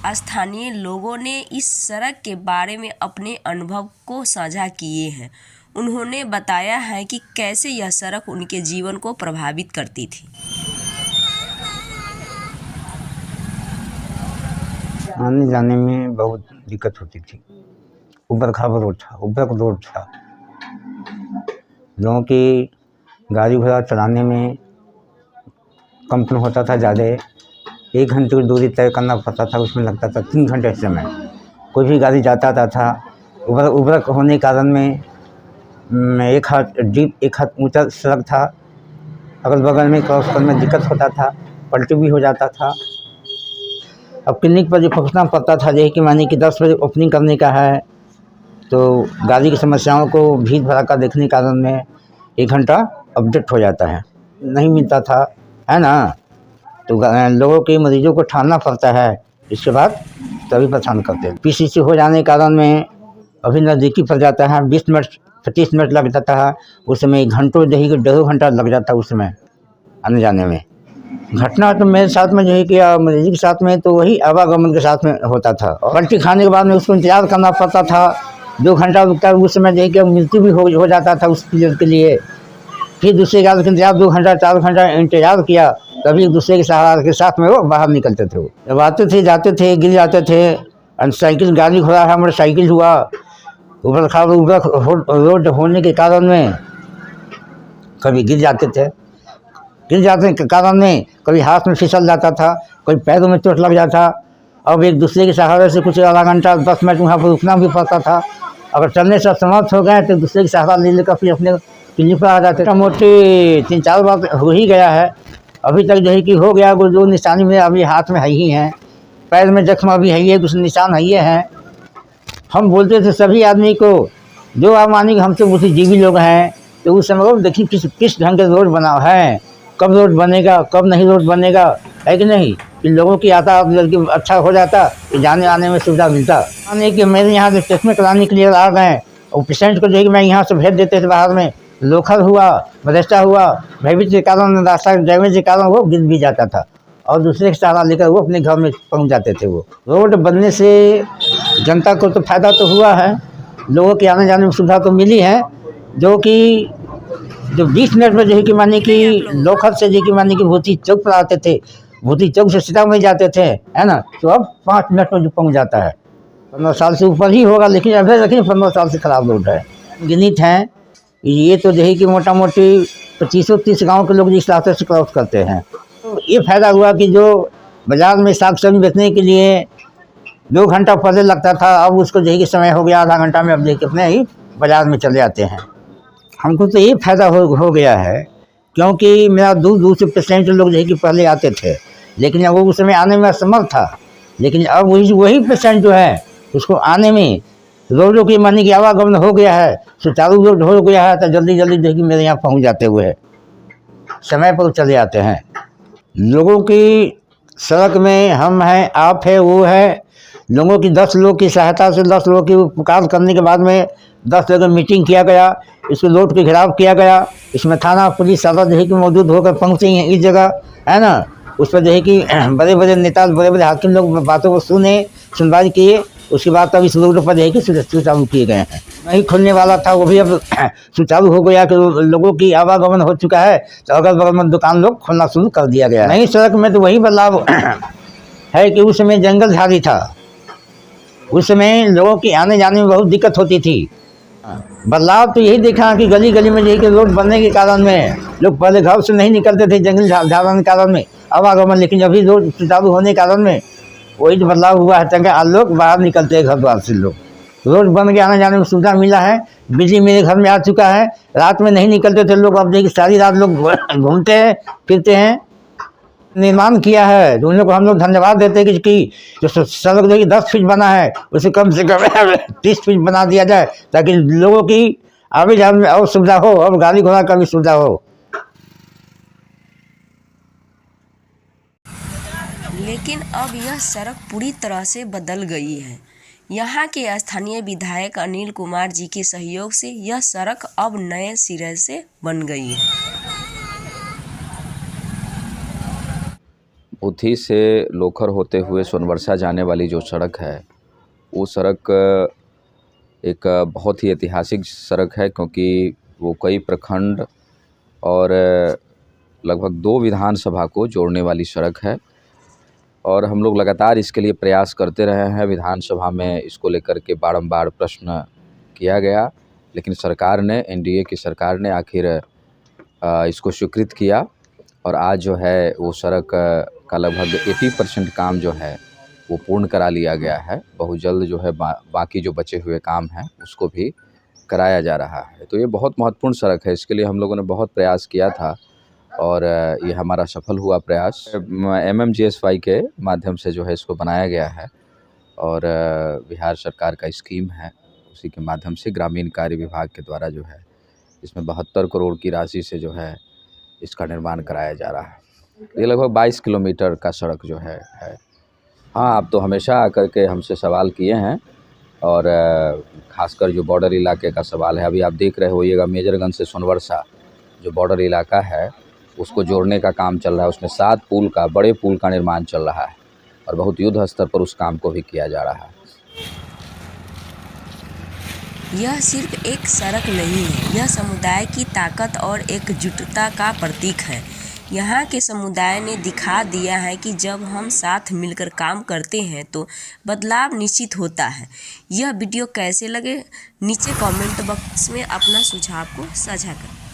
स्थानीय लोगों ने इस सड़क के बारे में अपने अनुभव को साझा किए हैं। उन्होंने बताया है कि कैसे यह सड़क उनके जीवन को प्रभावित करती थी। आने जाने में बहुत दिक्कत होती थी। ऊबड़ खाबड़ रोड था, लोगों की गाड़ी घोड़ा चलाने में कंपन होता था ज़्यादा। 1 घंटे की दूरी तय करना पड़ता था, उसमें लगता था 3 घंटे समय। कोई भी गाड़ी जाता था उबड़ होने के कारण में एक हाथ ऊँचा सड़क था, अगल बगल में क्रॉस करने में दिक्कत होता था, पलटी भी हो जाता था। अब क्लिनिक पर जो पहुँचना पड़ता था, जैसे कि मानिए कि 10 बजे ओपनिंग करने का है, तो गाड़ी की समस्याओं को भीड़ भड़ाका देखने के कारण में 1 घंटा अपडेट हो जाता है, नहीं मिलता था, है ना। तो लोगों के मरीजों को ठानना पड़ता है, इसके बाद तभी परेशान करते हैं। पीसीसी हो जाने के कारण में अभी नज़दीकी पड़ जाता है, 20 मिनट 25 मिनट लग जाता है, उस समय घंटों दही 1.5 घंटा लग जाता है उस समय आने जाने में। घटना तो मेरे साथ में जो है कि मरीज के साथ में तो वही आवागमन के साथ में होता था। पलटी खाने के बाद में उसको इंतजार करना पड़ता था, 2 घंटा रुकता, उस समय जो है कि मृत्यु भी हो जाता था उस पीरियड के लिए। फिर दूसरे गाड़ी के इंतजार 2 घंटा 4 घंटा इंतजार किया, तभी दूसरे के सहारा के साथ में वो बाहर निकलते थे। वो जब आते थे जाते थे गिर जाते थे। साइकिल गाड़ी घोड़ा है, मोटरसाइकिल हुआ, ऊबड़ खाबड़ रोड होने के कारण में कभी गिर जाते के कारण में कभी हाथ में फिसल जाता था, कभी पैरों में चोट लग जाता। अब एक दूसरे के सहारे से कुछ आधा घंटा 10 मिनट वहाँ पर रुकना भी पड़ता था। अगर चलने से समाप्त हो गए तो दूसरे के सहारा ले लेकर फिर अपने क्लिनिक पर आ जाते। मोटी 3-4 बार हो ही गया है अभी तक, जो है कि हो गया। जो निशानी में अभी हाथ में है ही हैं, पैर में जख्म अभी है ही है, कुछ निशान है ही हैं। हम बोलते थे सभी आदमी को, जो आप मानिए कि हमसे बुद्धिजीवी लोग हैं, तो उस समय देखिए किस ढंग के रोड बना है, कब रोड बनेगा कब नहीं रोड बनेगा, है कि नहीं, कि लोगों की यातायात अच्छा हो जाता, कि जाने आने में सुविधा मिलता। मानिए कि मेरे यहाँ से ट्रीटमेंट कराने के लिए आ गए और पेशेंट को जो है कि मैं यहाँ से भेज देते थे बाहर में, लोखर हुआ, बरेस्टा हुआ, भयभीत के कारण, रास्ता डैमेज के कारण वो गिर भी जाता था और दूसरे के सहारा लेकर वो अपने घर में पहुँच जाते थे। वो रोड बनने से जनता को तो फायदा तो हुआ है, लोगों के आने जाने में सुविधा तो मिली है। जो 20 मिनट में जो है कि मानिए कि लोखर से जो कि मानिए कि भूती चौक पर आते थे, भूती चौक से सीतामढ़ी जाते थे, है ना, तो अब 5 मिनट में जो पहुँच जाता है। 15 साल से ऊपर ही होगा, लेकिन अभी देखिए 15 साल से खराब रोड है। गिनित हैं ये तो जो है कि मोटा मोटी 25-30 गाँव के लोग जिस रास्ते से क्रॉस करते हैं। तो ये फ़ायदा हुआ कि जो बाज़ार में साग सब्जी बेचने के लिए 2 घंटा पहले लगता था, अब उसको जो है कि समय हो गया आधा घंटा में, अब जो है कि अपने ही बाज़ार में चले आते हैं। हमको तो ये फ़ायदा हो गया है, क्योंकि मेरा दूर दूर से पेशेंट लोग जो है कि पहले आते थे, लेकिन वो उस समय आने में असमर्थ था। लेकिन अब वही पेशेंट जो है उसको आने में रोडों की मानी कि आवागमन हो गया है, सुचारू रोड हो गया है, तो जल्दी जल्दी जो है कि मेरे यहाँ पहुँच जाते हुए समय पर चले आते हैं। लोगों की सड़क में हम हैं, आप है, वो है, लोगों की 10 लोग की सहायता से 10 लोगों की पुकार करने के बाद में 10 जगह मीटिंग किया गया, इसको रोड के घेराव किया गया। इसमें थाना पुलिस सारा जो है कि मौजूद होकर पहुँचे हैं इस जगह, है ना। उस पर जो है कि बड़े बड़े नेता, बड़े बड़े हाकिम लोग बातों को सुनवाई किए। उसके बाद तब इस रोड पर जो है कि सुचारू किए गए हैं। नहीं खुलने वाला था वो भी अब सुचारू हो गया कि लोगों की आवागमन हो चुका है, तो अगल बगल में दुकान लोग खोलना शुरू कर दिया गया। नई सड़क में तो वही बदलाव है कि उस समय जंगल झाड़ी था, उस समय लोगों की आने जाने में बहुत दिक्कत होती थी। बदलाव तो यही देखा कि गली गली में जो है कि रोड बनने के कारण में लोग पहले घर से नहीं निकलते थे जंगल झाड़ने के कारण में आवागमन, लेकिन अभी रोड सुचारू होने के कारण में वही तो बदलाव हुआ है, तंग आज लोग बाहर निकलते हैं घर द्वार से। लोग रोड बन के आने जाने में सुविधा मिला है, बिजली मेरे घर में आ चुका है, रात में नहीं निकलते थे लोग, अब देखिए सारी रात लोग घूमते हैं फिरते हैं। निर्माण किया है तो उन लोग को हम लोग धन्यवाद देते हैं कि जो सड़क देखिए 10 फीट बना है, उसे कम से कम 30 फीट बना दिया जाए, ताकि लोगों की आने जाने में और सुविधा हो और गाड़ी घोड़ा का भी सुविधा हो। लेकिन अब यह सड़क पूरी तरह से बदल गई है। यहाँ के स्थानीय विधायक अनिल कुमार जी के सहयोग से यह सड़क अब नए सिरे से बन गई है। बुथी से लोखर होते हुए सोनवर्षा जाने वाली जो सड़क है वो सड़क एक बहुत ही ऐतिहासिक सड़क है, क्योंकि वो कई प्रखंड और लगभग 2 विधानसभा को जोड़ने वाली सड़क है। और हम लोग लगातार इसके लिए प्रयास करते रहे हैं। विधानसभा में इसको लेकर के बारंबार प्रश्न किया गया, लेकिन सरकार ने, एनडीए की सरकार ने आखिर इसको स्वीकृत किया और आज जो है वो सड़क का लगभग 80% काम जो है वो पूर्ण करा लिया गया है। बहुत जल्द जो है बाकी जो बचे हुए काम हैं उसको भी कराया जा रहा है। तो ये बहुत महत्वपूर्ण सड़क है, इसके लिए हम लोगों ने बहुत प्रयास किया था और ये हमारा सफल हुआ प्रयास। MMGSY के माध्यम से जो है इसको बनाया गया है और बिहार सरकार का स्कीम है, उसी के माध्यम से ग्रामीण कार्य विभाग के द्वारा जो है इसमें 72 करोड़ की राशि से जो है इसका निर्माण कराया जा रहा है। ये लगभग 22 किलोमीटर का सड़क जो है। हाँ, आप तो हमेशा आकर के हमसे सवाल किए हैं और ख़ासकर जो बॉर्डर इलाके का सवाल है, अभी आप देख रहे होइएगा मेजरगंज से सोनवर्षा जो बॉर्डर इलाका है उसको जोड़ने का काम चल रहा है। उसमें 7 पुल का, बड़े पुल का निर्माण चल रहा है और बहुत युद्ध स्तर पर उस काम को भी किया जा रहा है। यह सिर्फ एक सड़क नहीं है, यह समुदाय की ताकत और एकजुटता का प्रतीक है। यहाँ के समुदाय ने दिखा दिया है कि जब हम साथ मिलकर काम करते हैं तो बदलाव निश्चित होता है। यह वीडियो कैसे लगे नीचे कमेंट बॉक्स में अपना सुझाव को साझा करें।